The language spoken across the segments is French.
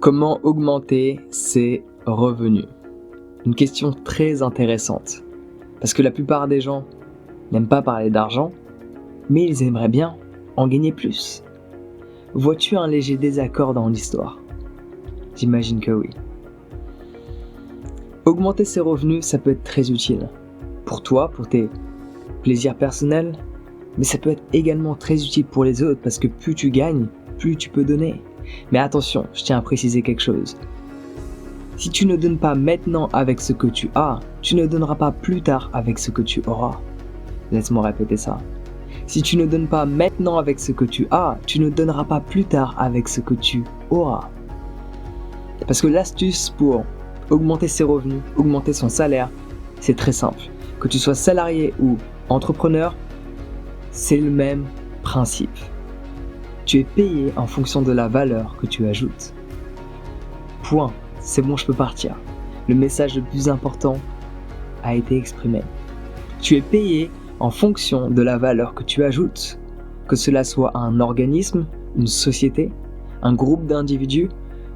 Comment augmenter ses revenus? Une question très intéressante, parce que la plupart des gens n'aiment pas parler d'argent, mais ils aimeraient bien en gagner plus. Vois-tu un léger désaccord dans l'histoire? J'imagine que oui. Augmenter ses revenus, ça peut être très utile. Pour toi, pour tes plaisirs personnels, mais ça peut être également très utile pour les autres, parce que plus tu gagnes, plus tu peux donner. Mais attention, je tiens à préciser quelque chose. Si tu ne donnes pas maintenant avec ce que tu as, tu ne donneras pas plus tard avec ce que tu auras. Laisse-moi répéter ça. Si tu ne donnes pas maintenant avec ce que tu as, tu ne donneras pas plus tard avec ce que tu auras. Parce que l'astuce pour augmenter ses revenus, augmenter son salaire, c'est très simple. Que tu sois salarié ou entrepreneur, c'est le même principe. Tu es payé en fonction de la valeur que tu ajoutes. Point. C'est bon, je peux partir. Le message le plus important a été exprimé. Tu es payé en fonction de la valeur que tu ajoutes. Que cela soit à un organisme, une société, un groupe d'individus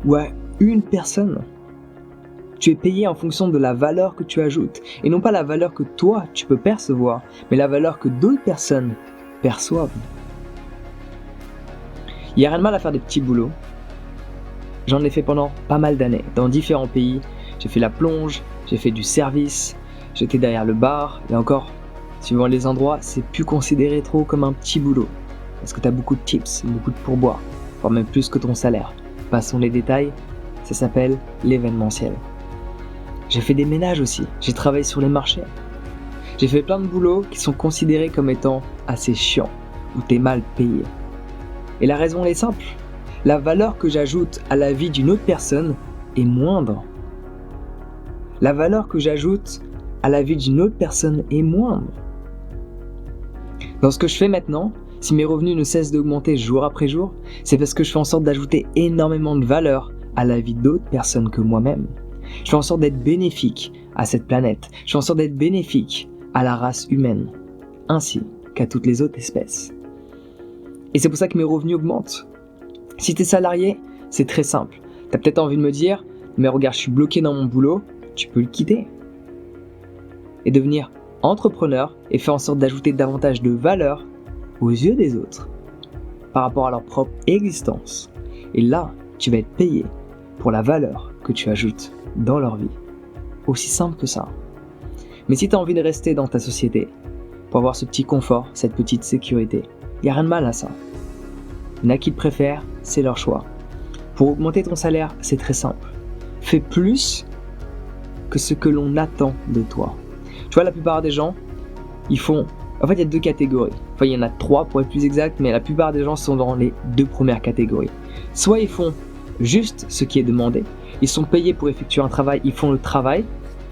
ou à une personne. Tu es payé en fonction de la valeur que tu ajoutes. Et non pas la valeur que toi, tu peux percevoir, mais la valeur que d'autres personnes perçoivent. Il n'y a rien de mal à faire des petits boulots. J'en ai fait pendant pas mal d'années, dans différents pays. J'ai fait la plonge, j'ai fait du service, j'étais derrière le bar, et encore, suivant les endroits, c'est plus considéré trop comme un petit boulot. Parce que tu as beaucoup de tips, beaucoup de pourboires, voire même plus que ton salaire. Passons les détails, ça s'appelle l'événementiel. J'ai fait des ménages aussi, j'ai travaillé sur les marchés. J'ai fait plein de boulots qui sont considérés comme étant assez chiants, où t'es mal payé. Et la raison est simple, la valeur que j'ajoute à la vie d'une autre personne est moindre. La valeur que j'ajoute à la vie d'une autre personne est moindre. Dans ce que je fais maintenant, si mes revenus ne cessent d'augmenter jour après jour, c'est parce que je fais en sorte d'ajouter énormément de valeur à la vie d'autres personnes que moi-même. Je fais en sorte d'être bénéfique à cette planète. Je fais en sorte d'être bénéfique à la race humaine, ainsi qu'à toutes les autres espèces. Et c'est pour ça que mes revenus augmentent. Si tu es salarié, c'est très simple. Tu as peut-être envie de me dire, mais regarde, je suis bloqué dans mon boulot, tu peux le quitter. Et devenir entrepreneur et faire en sorte d'ajouter davantage de valeur aux yeux des autres, par rapport à leur propre existence. Et là, tu vas être payé pour la valeur que tu ajoutes dans leur vie. Aussi simple que ça. Mais si tu as envie de rester dans ta société, pour avoir ce petit confort, cette petite sécurité, il n'y a rien de mal à ça. Il y en a qui le préfèrent, c'est leur choix. Pour augmenter ton salaire, c'est très simple. Fais plus que ce que l'on attend de toi. Tu vois, la plupart des gens, ils font... En fait, il y a deux catégories. Enfin, il y en a trois pour être plus exact, mais la plupart des gens sont dans les deux premières catégories. Soit ils font juste ce qui est demandé, ils sont payés pour effectuer un travail, ils font le travail,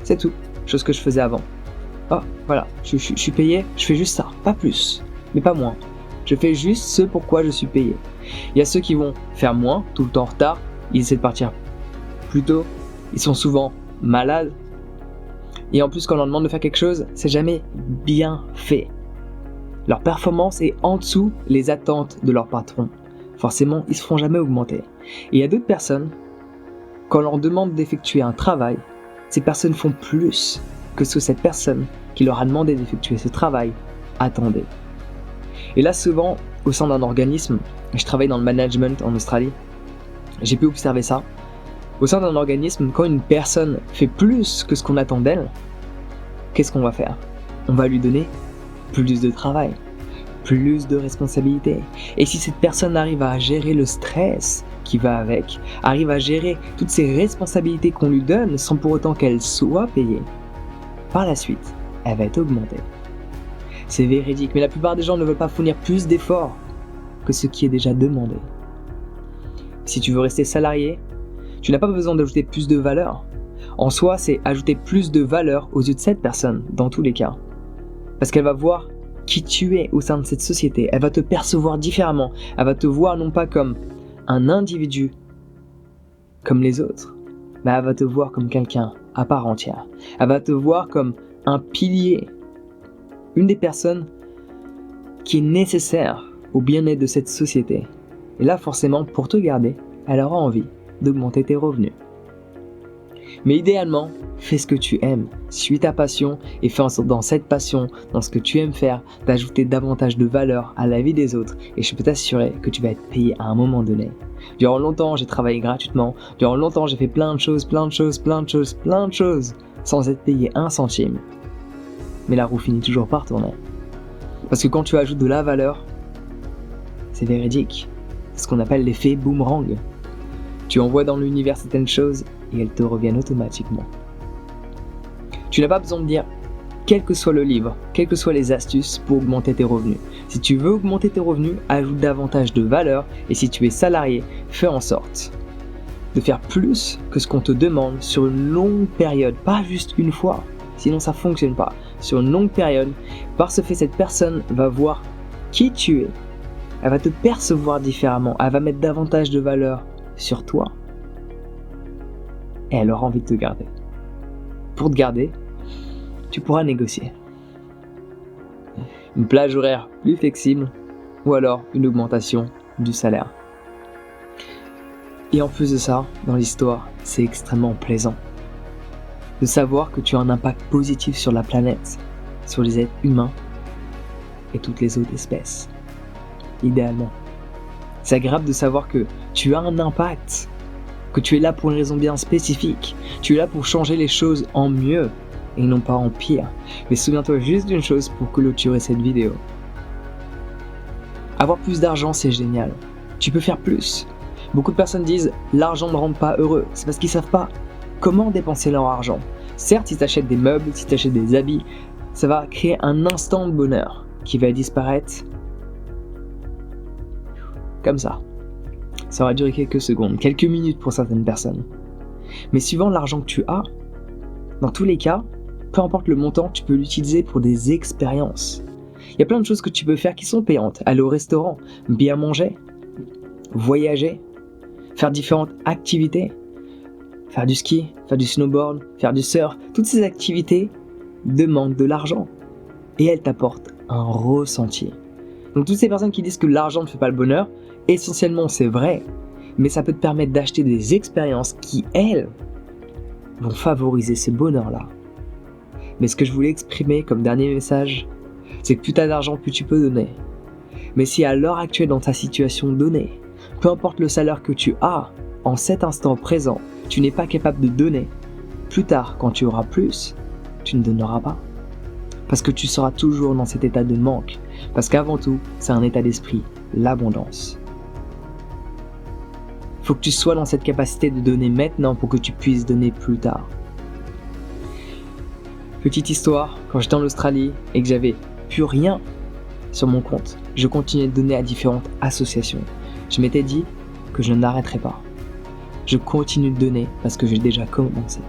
c'est tout. Chose que je faisais avant. Oh, voilà, je suis payé, je fais juste ça, pas plus, mais pas moins. Je fais juste ce pourquoi je suis payé. Il y a ceux qui vont faire moins, tout le temps en retard, ils essaient de partir plus tôt, ils sont souvent malades. Et en plus, quand on leur demande de faire quelque chose, c'est jamais bien fait. Leur performance est en dessous les attentes de leur patron. Forcément, ils ne se feront jamais augmenter. Et il y a d'autres personnes, quand on leur demande d'effectuer un travail, ces personnes font plus que ce que cette personne qui leur a demandé d'effectuer ce travail attendait. Et là, souvent, au sein d'un organisme, je travaille dans le management en Australie, j'ai pu observer ça. Au sein d'un organisme, quand une personne fait plus que ce qu'on attend d'elle, qu'est-ce qu'on va faire? On va lui donner plus de travail, plus de responsabilités. Et si cette personne arrive à gérer le stress qui va avec, arrive à gérer toutes ces responsabilités qu'on lui donne sans pour autant qu'elle soit payée, par la suite, elle va être augmentée. C'est véridique, mais la plupart des gens ne veulent pas fournir plus d'efforts que ce qui est déjà demandé. Si tu veux rester salarié, tu n'as pas besoin d'ajouter plus de valeur. En soi, c'est ajouter plus de valeur aux yeux de cette personne, dans tous les cas. Parce qu'elle va voir qui tu es au sein de cette société. Elle va te percevoir différemment. Elle va te voir non pas comme un individu, comme les autres, mais elle va te voir comme quelqu'un à part entière. Elle va te voir comme un pilier, une des personnes qui est nécessaire au bien-être de cette société. Et là, forcément, pour te garder, elle aura envie d'augmenter tes revenus. Mais idéalement, fais ce que tu aimes, suis ta passion et fais en sorte dans cette passion, dans ce que tu aimes faire, d'ajouter davantage de valeur à la vie des autres et je peux t'assurer que tu vas être payé à un moment donné. Durant longtemps, j'ai travaillé gratuitement, durant longtemps, j'ai fait plein de choses sans être payé un centime. Mais la roue finit toujours par tourner. Parce que quand tu ajoutes de la valeur, c'est véridique. C'est ce qu'on appelle l'effet boomerang. Tu envoies dans l'univers certaines choses et elles te reviennent automatiquement. Tu n'as pas besoin de dire quel que soit le livre, quelles que soient les astuces pour augmenter tes revenus. Si tu veux augmenter tes revenus, ajoute davantage de valeur et si tu es salarié, fais en sorte de faire plus que ce qu'on te demande sur une longue période, pas juste une fois, sinon ça ne fonctionne pas. Sur une longue période, par ce fait, cette personne va voir qui tu es, elle va te percevoir différemment, elle va mettre davantage de valeur sur toi et elle aura envie de te garder. Pour te garder, tu pourras négocier une plage horaire plus flexible ou alors une augmentation du salaire. Et en plus de ça, dans l'histoire, c'est extrêmement plaisant de savoir que tu as un impact positif sur la planète, sur les êtres humains et toutes les autres espèces. Idéalement. C'est agréable de savoir que tu as un impact, que tu es là pour une raison bien spécifique, tu es là pour changer les choses en mieux et non pas en pire. Mais souviens-toi juste d'une chose pour clôturer cette vidéo. Avoir plus d'argent, c'est génial. Tu peux faire plus. Beaucoup de personnes disent « l'argent ne rend pas heureux ». C'est parce qu'ils ne savent pas comment dépenser leur argent. Certes, si tu achètes des meubles, si tu achètes des habits, ça va créer un instant de bonheur qui va disparaître comme ça. Ça va durer quelques secondes, quelques minutes pour certaines personnes. Mais suivant l'argent que tu as, dans tous les cas, peu importe le montant, tu peux l'utiliser pour des expériences. Il y a plein de choses que tu peux faire qui sont payantes. Aller au restaurant, bien manger, voyager, faire différentes activités, faire du ski, faire du snowboard, faire du surf. Toutes ces activités demandent de l'argent et elles t'apportent un ressenti. Donc toutes ces personnes qui disent que l'argent ne fait pas le bonheur, essentiellement c'est vrai, mais ça peut te permettre d'acheter des expériences qui, elles, vont favoriser ce bonheur-là. Mais ce que je voulais exprimer comme dernier message, c'est que plus tu as d'argent, plus tu peux donner. Mais si à l'heure actuelle dans ta situation donnée, peu importe le salaire que tu as, en cet instant présent, tu n'es pas capable de donner, plus tard, quand tu auras plus, tu ne donneras pas. Parce que tu seras toujours dans cet état de manque. Parce qu'avant tout, c'est un état d'esprit, l'abondance. Il faut que tu sois dans cette capacité de donner maintenant pour que tu puisses donner plus tard. Petite histoire, quand j'étais en Australie et que j'avais plus rien sur mon compte, je continuais de donner à différentes associations. Je m'étais dit que je n'arrêterais pas. Je continue de donner parce que j'ai déjà commencé.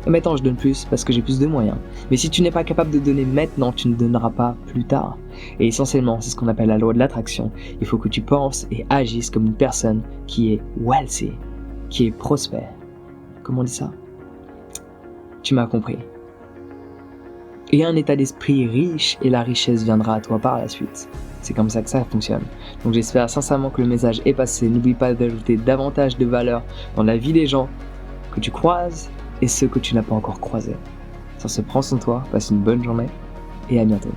Et maintenant je donne plus parce que j'ai plus de moyens. Mais si tu n'es pas capable de donner maintenant, tu ne donneras pas plus tard. Et essentiellement, c'est ce qu'on appelle la loi de l'attraction. Il faut que tu penses et agisses comme une personne qui est wealthy, qui est prospère. Comment on dit ça? Tu m'as compris. Et un état d'esprit riche et la richesse viendra à toi par la suite. C'est comme ça que ça fonctionne. Donc j'espère sincèrement que le message est passé. N'oublie pas d'ajouter davantage de valeur dans la vie des gens que tu croises et ceux que tu n'as pas encore croisés. Sur ce, prends soin de toi, passe une bonne journée et à bientôt.